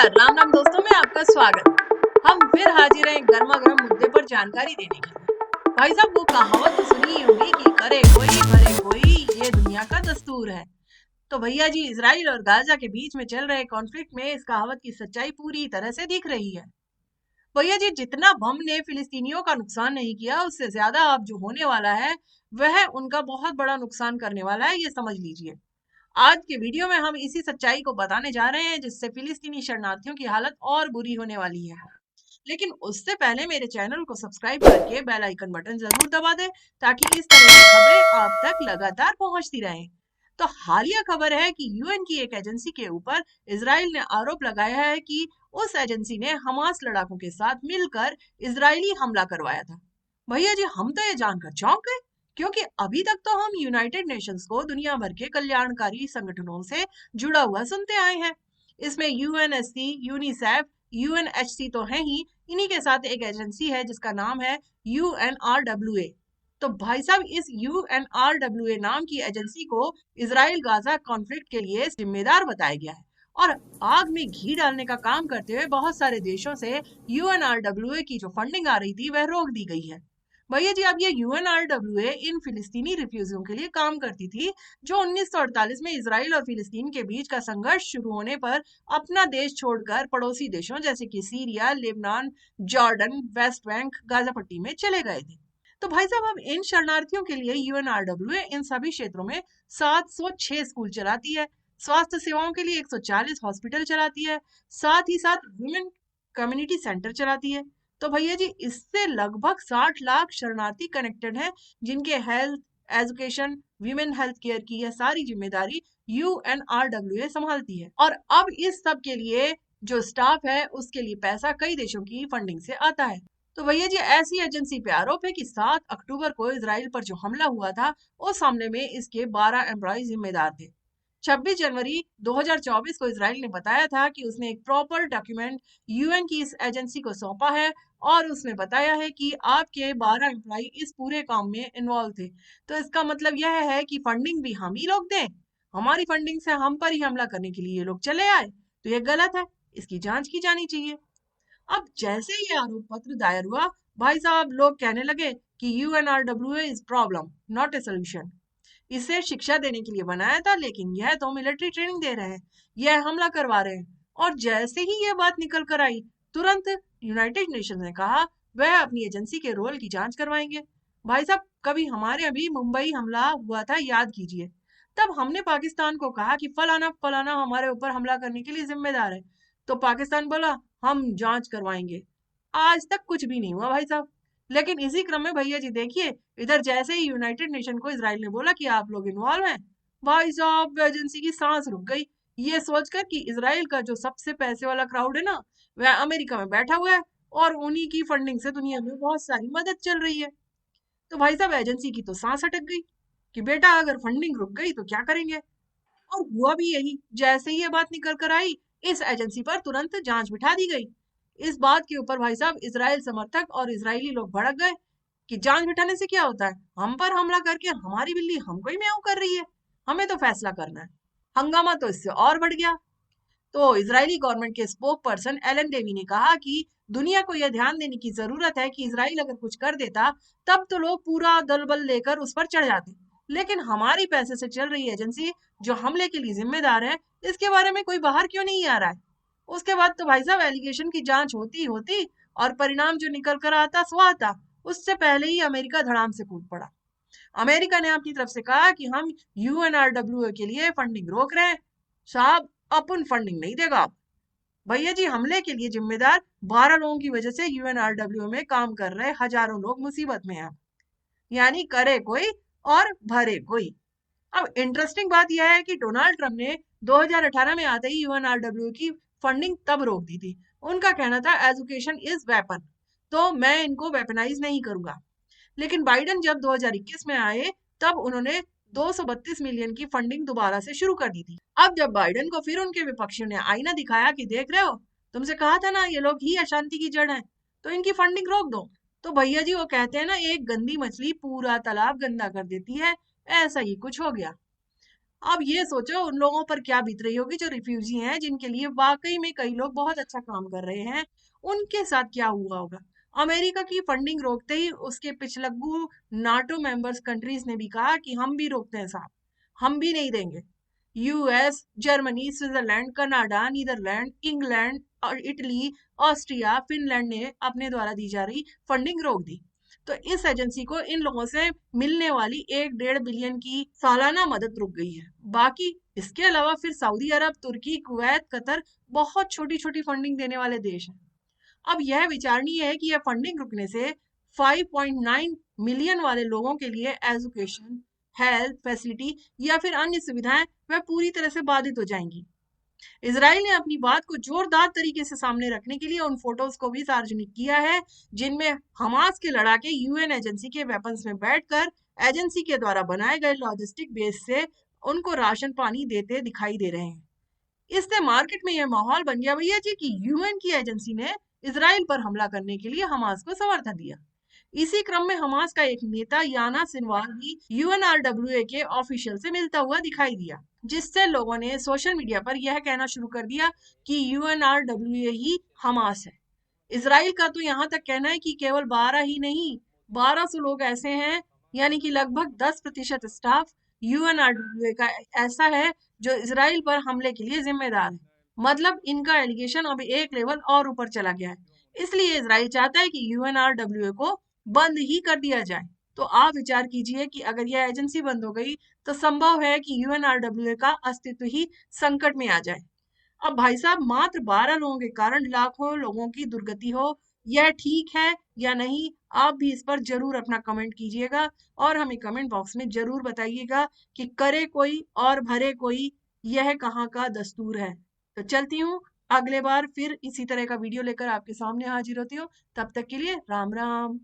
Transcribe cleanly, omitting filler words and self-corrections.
नमस्कार, राम राम दोस्तों में आपका स्वागत है। हम फिर हाजिर हैं गर्मा गर्म मुद्दे पर जानकारी देने के लिए। भाई साहब, वो कहावत तो सुनी ही होगी कि करे कोई भरे कोई, ये दुनिया का दस्तूर है। तो भैया जी, इसराइल और गाजा के बीच में चल रहे कॉन्फ्लिक्ट में इस कहावत की सच्चाई पूरी तरह से दिख रही है। भैया जी, जितना बम ने फिलिस्तीनियों का नुकसान नहीं किया, उससे ज्यादा अब जो होने वाला है वह उनका बहुत बड़ा नुकसान करने वाला है, ये समझ लीजिए। आज के वीडियो में हम इसी सच्चाई को बताने जा रहे हैं, जिससे फिलिस्तीनी शरणार्थियों की हालत और बुरी होने वाली है। लेकिन उससे पहले मेरे चैनल को सब्सक्राइब करके बेल आइकन बटन जरूर दबा दें, ताकि इस तरह की खबरें आप तक लगातार पहुंचती रहें। तो हालिया खबर है कि यूएन की एक एजेंसी के ऊपर इसराइल ने आरोप लगाया है कि उस एजेंसी ने हमास लड़ाकों के साथ मिलकर इजरायली हमला करवाया था। भैया जी, हम तो ये जानकर चौंक गए, क्योंकि अभी तक तो हम यूनाइटेड नेशंस को दुनिया भर के कल्याणकारी संगठनों से जुड़ा हुआ सुनते आए हैं। इसमें यूएनएससी, यूनिसेफ, यूएनएचसी तो है ही, इन्हीं के साथ एक एजेंसी है जिसका नाम है यूएनआरडब्ल्यूए। तो भाई साहब, इस यूएनआरडब्ल्यूए नाम की एजेंसी को इसराइल गाजा कॉन्फ्लिक्ट के लिए जिम्मेदार बताया गया है, और आग में घी डालने का काम करते हुए बहुत सारे देशों से यूएनआरडब्ल्यूए की जो फंडिंग आ रही थी वह रोक दी गई है। भैया जी, अब ये यूएनआरडब्ल्यूए इन फिलिस्तीनी रिफ्यूजियों के लिए काम करती थी, जो 1948 में इसराइल और फिलिस्तीन के बीच का संघर्ष शुरू होने पर अपना देश छोड़कर पड़ोसी देशों जैसे कि Syria, Lebanon, Jordan, West Bank, Gaza पट्टी में चले गए थे। तो भाई साहब, अब इन शरणार्थियों के लिए यूएनआरडब्ल्यूए इन सभी क्षेत्रों में 706 स्कूल चलाती है, स्वास्थ्य सेवाओं के लिए 140 हॉस्पिटल चलाती है, साथ ही साथ वुमेन कम्युनिटी सेंटर चलाती है। तो भैया जी, इससे लगभग 60 लाख शरणार्थी कनेक्टेड हैं, जिनके health, education, women health care की यह सारी जिम्मेदारी यूएनआरडब्ल्यूए संभालती है। और अब इस सब के लिए जो स्टाफ है, उसके लिए पैसा कई देशों की फंडिंग से आता है। तो भैया जी, ऐसी एजेंसी पे आरोप है कि 7 अक्टूबर को इसराइल पर जो हमला हुआ था, उस हमले में इसके 12 एम्प्लॉय जिम्मेदार थे। 26 जनवरी 2024 को इसराइल ने बताया था कि उसने एक प्रॉपर डॉक्यूमेंट यूएन की इस एजेंसी को सौंपा है, और उसमें बताया है कि आपके 12 एम्प्लॉय इस पूरे काम में इन्वॉल्व थे। तो इसका मतलब यह है कि फंडिंग भी हम ही लोग दें, हमारी फंडिंग से हम पर ही हमला करने के लिए ये लोग चले आए। तो ये गलत है, इसकी जांच की जानी चाहिए। अब जैसे ही आरोप पत्र दायर हुआ, भाई साहब, लोग कहने लगे कि UNRWA is problem, not a solution. इसे शिक्षा देने के लिए बनाया था, लेकिन यह तो मिलिट्री ट्रेनिंग दे रहे हैं, यह हमला करवा रहे हैं। और जैसे ही यह बात निकल कर आई, तुरंत यूनाइटेड नेशन ने कहा वह अपनी एजेंसी के रोल की जांच करवाएंगे। भाई साहब, कभी हमारे अभी मुंबई हमला हुआ था, याद कीजिए। तब हमने पाकिस्तान को कहा कि फलाना फलाना हमारे ऊपर हमला करने के लिए जिम्मेदार है। तो पाकिस्तान बोला हम जांच करवाएंगे। आज तक कुछ भी नहीं हुआ भाई साहब। लेकिन इसी क्रम में भैया जी देखिए, इधर जैसे ही यूनाइटेड नेशन को इसराइल ने बोला कि आप लोग इन्वॉल्व हैं, भाई साहब एजेंसी की सांस रुक गई, ये सोचकर कि इसराइल का जो सबसे पैसे वाला क्राउड है ना, वह अमेरिका में बैठा हुआ है, और उन्हीं की फंडिंग से दुनिया में बहुत सारी मदद चल रही है। तो भाई साहब, एजेंसी की तो सांस अटक गई कि बेटा, अगर फंडिंग रुक गई तो क्या करेंगे। और हुआ भी यही, जैसे ही ये बात निकल कर आई, इस एजेंसी पर तुरंत जांच बिठा दी गई। इस बात के ऊपर भाई साहब इसराइल समर्थक और इसराइली लोग भड़क गए कि जांच बिठाने से क्या होता है, हम पर हमला करके हमारी बिल्ली हमको ही म्याऊं कर रही है, हमें तो फैसला करना है। हंगामा तो इससे और बढ़ गया। तो इजरायली गवर्नमेंट के स्पोक पर्सन एलन डेवी ने कहा कि दुनिया को यह ध्यान देने की जरूरत है कि इसराइल अगर कुछ कर देता, तब तो लोग पूरा दल बल लेकर उस पर चढ़ जाते, लेकिन हमारी पैसे से चल रही एजेंसी जो हमले के लिए जिम्मेदार है, इसके बारे में कोई बाहर क्यों नहीं आ रहा है। उसके बाद तो भाई साहब एलिगेशन की जांच होती होती, और परिणाम जो निकल कर आता सो आता, उससे पहले ही अमेरिका धड़ाम से कूद पड़ा। अमेरिका ने अपनी तरफ से कहा कि हम यूएनआरडब्ल्यूए के लिए फंडिंग रोक रहे हैं। साहब, अपन फंडिंग नहीं देगा आप। भैया जी, हमले के लिए जिम्मेदार 12 लोगों की वजह से यूएनआरडब्ल्यू में काम कर रहे हजारों लोग मुसीबत में हैं। यानी करे कोई और भरे कोई। अब इंटरेस्टिंग बात यह है कि डोनाल्ड ट्रंप ने 2018 में आते ही यूएनआरडब्ल्यू की फंडिंग तब रोक दी थी। उनका कहना था एजुकेशन इज वेपन, तो मैं इनको वेपनाइज नहीं करूंगा। लेकिन बाइडन जब 2021 में आए, तब उन्होंने 232 मिलियन की फंडिंग दोबारा से शुरू कर दी थी। अब जब बाइडन को फिर उनके विपक्षियों ने आईना दिखाया कि देख रहे हो, तुमसे कहा था ना ये लोग ही अशांति की जड़ है, तो इनकी फंडिंग रोक दो। तो भैया जी, वो कहते हैं ना, एक गंदी मछली पूरा तालाब गंदा कर देती है, ऐसा ही कुछ हो गया। अब ये सोचो उन लोगों पर क्या बीत रही होगी जो रिफ्यूजी हैं, जिनके लिए वाकई में कई लोग बहुत अच्छा काम कर रहे हैं। उनके साथ क्या हुआ होगा। अमेरिका की फंडिंग रोकते ही उसके पिछलग्गू नाटो मेंबर्स कंट्रीज ने भी कहा कि हम भी रोकते हैं साहब, हम भी नहीं देंगे। US, Germany, Switzerland, Canada, Netherland, England और इटली, ऑस्ट्रिया, फिनलैंड ने अपने द्वारा दी जा रही फंडिंग रोक दी। तो इस एजेंसी को इन लोगों से मिलने वाली 1-1.5 बिलियन की सालाना मदद रुक गई है। बाकी इसके अलावा फिर सऊदी अरब, तुर्की, कुवैत, कतर बहुत छोटी छोटी फंडिंग देने वाले देश हैं। अब यह विचारणीय है कि यह फंडिंग रुकने से 5.9 मिलियन वाले लोगों के लिए एजुकेशन, हेल्थ फैसिलिटी या फिर अन्य सुविधाएं वह पूरी तरह से बाधित हो जाएंगी। इसराइल ने अपनी बात को जोरदार तरीके से सामने रखने के लिए उन फोटोज को भी सार्वजनिक किया है जिनमें हमास के लड़ाके यूएन एजेंसी के वेपन्स में बैठकर एजेंसी के द्वारा बनाए गए लॉजिस्टिक बेस से उनको राशन पानी देते दिखाई दे रहे हैं। इससे मार्केट में यह माहौल बन गया भैया जी कि यूएन की एजेंसी ने इसराइल पर हमला करने के लिए हमास को समर्थन दिया। इसी क्रम में हमास का एक नेता याना सिनवार भी यूएनआरडब्ल्यूए के ऑफिशियल से मिलता हुआ दिखाई दिया, जिससे लोगों ने सोशल मीडिया पर यह कहना शुरू कर दिया कि यूएनआरडब्ल्यूए ही हमास है। इसराइल का तो यहाँ तक कहना है कि केवल 12 ही नहीं, 1200 लोग ऐसे हैं, यानी कि लगभग 10% स्टाफ यूएनआरडब्ल्यूए का ऐसा है जो इसराइल पर हमले के लिए जिम्मेदार है। मतलब इनका एलिगेशन अब एक लेवल और ऊपर चला गया है। इसलिए इसराइल चाहता है कि यूएनआरडब्ल्यूए को बंद ही कर दिया जाए। तो आप विचार कीजिए कि अगर यह एजेंसी बंद हो गई तो संभव है कि यूएनआरडब्ल्यूए का अस्तित्व ही संकट में आ जाए। अब भाई साहब मात्र 12 लोगों के कारण लाखों लोगों की दुर्गति हो, यह ठीक है या नहीं? आप भी इस पर जरूर अपना कमेंट कीजिएगा और हमें कमेंट बॉक्स में जरूर बताइएगा कि करे कोई और भरे कोई, यह कहाँ का दस्तूर है। तो चलती हूँ, अगले बार फिर इसी तरह का वीडियो लेकर आपके सामने हाजिर होती हूँ। तब तक के लिए राम राम।